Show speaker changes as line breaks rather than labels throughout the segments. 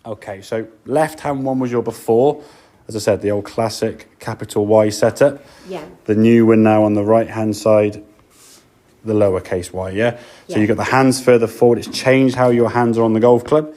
Okay, so left-hand one was your before. As I said, the old classic capital Y setup.
Yeah.
The new one now on the right-hand side, the lowercase y, yeah? So you've got the hands further forward. It's changed how your hands are on the golf club.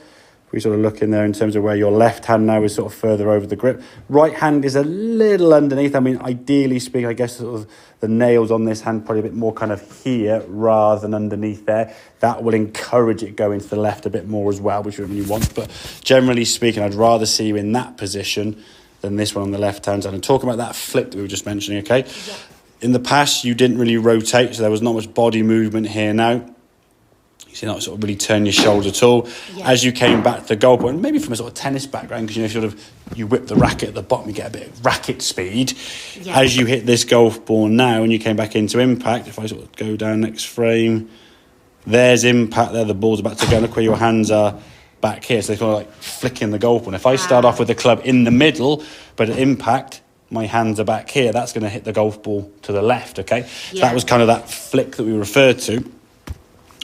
We sort of look in there in terms of where your left hand now is sort of further over the grip. Right hand is a little underneath. I mean, ideally speaking, I guess sort of the nails on this hand probably a bit more kind of here rather than underneath there. That will encourage it going to the left a bit more as well, which you really want. But generally speaking, I'd rather see you in that position than this one on the left hand side. And talking about that flip that we were just mentioning, okay?
Yeah.
In the past, you didn't really rotate, so there was not much body movement here now. So you're not sort of really turn your shoulders at all.
Yeah.
As you came back to the golf ball, and maybe from a sort of tennis background, because you whip the racket at the bottom, you get a bit of racket speed.
Yeah.
As you hit this golf ball now, and you came back into impact, if I sort of go down next frame, there's impact there. The ball's about to go. Look where your hands are back here. So they're kind of like flicking the golf ball. And if I start off with the club in the middle, but at impact, my hands are back here, that's going to hit the golf ball to the left, okay?
Yeah.
So that was kind of that flick that we referred to.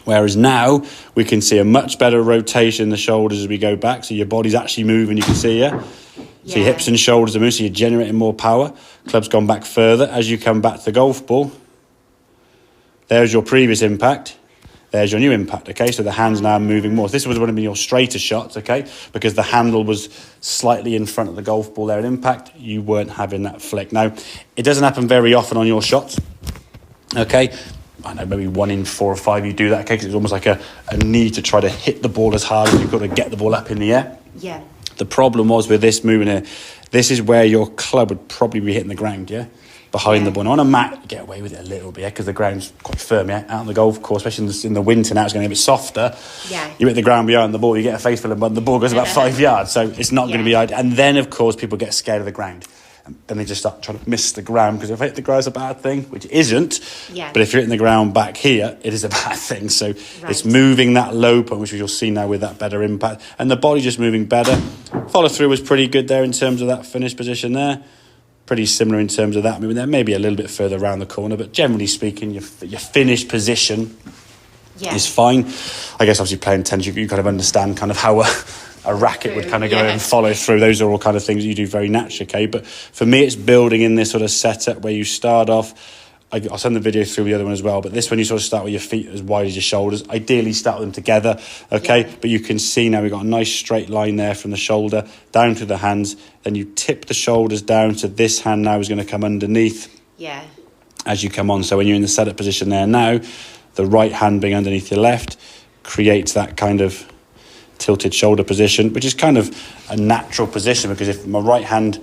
Whereas now we can see a much better rotation in the shoulders as we go back. So your body's actually moving, you can see, yeah? So your hips and shoulders are moving, so you're generating more power. Club's gone back further. As you come back to the golf ball, there's your previous impact. There's your new impact, okay? So the hand's now moving more. So this was one of your straighter shots, okay? Because the handle was slightly in front of the golf ball there at impact. You weren't having that flick. Now, it doesn't happen very often on your shots, okay? I know maybe 1 in 4 or 5 you do that, okay? Because it's almost like a need to try to hit the ball as hard as you've got to get the ball up in the air.
Yeah.
The problem was with this movement here, this is where your club would probably be hitting the ground, yeah? Behind the ball. Now, on a mat, you get away with it a little bit, yeah? Because the ground's quite firm, yeah? Out on the golf course, especially in the winter now, it's going to be a bit softer.
Yeah.
You hit the ground behind the ball, you get a face full of mud, the ball goes about 5 yards, so it's not going to be ideal. And then, of course, people get scared of the ground. And then they just start trying to miss the ground, because if hitting the ground is a bad thing, which it isn't, but if you're hitting the ground back here, it is a bad thing. So it's moving that low point, which you'll see now with that better impact. And the body just moving better. Follow through was pretty good there in terms of that finish position there. Pretty similar in terms of that movement there. Maybe a little bit further around the corner, but generally speaking, your finish position is fine. I guess obviously playing tennis, you kind of understand kind of how a racket would kind of go and follow through. Those are all kind of things that you do very naturally, okay? But for me, it's building in this sort of setup where you start off. I'll send the video through the other one as well, but this one you sort of start with your feet as wide as your shoulders. Ideally start with them together, okay? But you can see now we've got a nice straight line there from the shoulder down to the hands. Then you tip the shoulders down, so this hand now is going to come underneath as you come on. So when you're in the setup position there now, the right hand being underneath your left creates that kind of tilted shoulder position, which is kind of a natural position, because if my right hand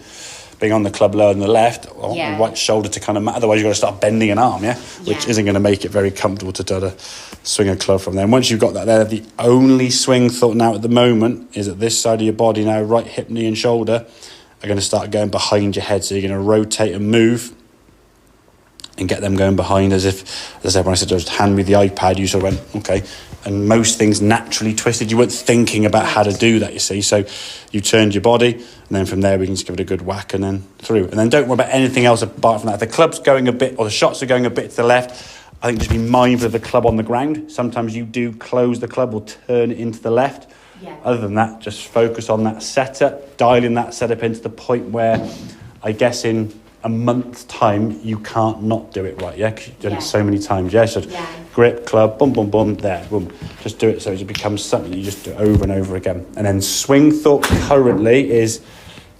being on the club lower than the left, I want my right shoulder to kind of, otherwise you've got to start bending an arm, which isn't going to make it very comfortable to try to swing a club from there. And once you've got that there, the only swing thought now at the moment is that this side of your body now, right hip, knee and shoulder, are going to start going behind your head. So you're going to rotate and move and get them going behind, as if, as I said, when I said just hand me the iPad, you sort of went, okay. And most things naturally twisted. You weren't thinking about how to do that, you see. So you turned your body, and then from there we can just give it a good whack and then through. And then don't worry about anything else apart from that. If the club's going a bit, or the shots are going a bit to the left, I think just be mindful of the club on the ground. Sometimes you do close the club or turn it into the left. Other than that, just focus on that setup, dialing that setup into the point where, I guess in a month's time, you can't not do it right, because you've done it so many times, So grip, club, boom, boom, boom, there, boom. Just do it so it becomes something you just do over and over again. And then swing thought currently is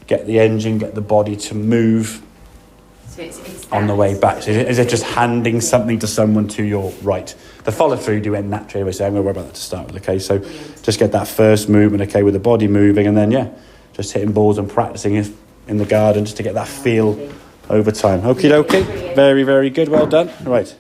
get the engine, get the body to move on the way back. So is it just handing something to someone to your right? The follow through do end naturally, so I'm going to worry about that to start with, okay? So just get that first movement, okay, with the body moving, and then, just hitting balls and practicing it in the garden just to get that feel over time. Okie dokie. Very, very good. Well done. Right.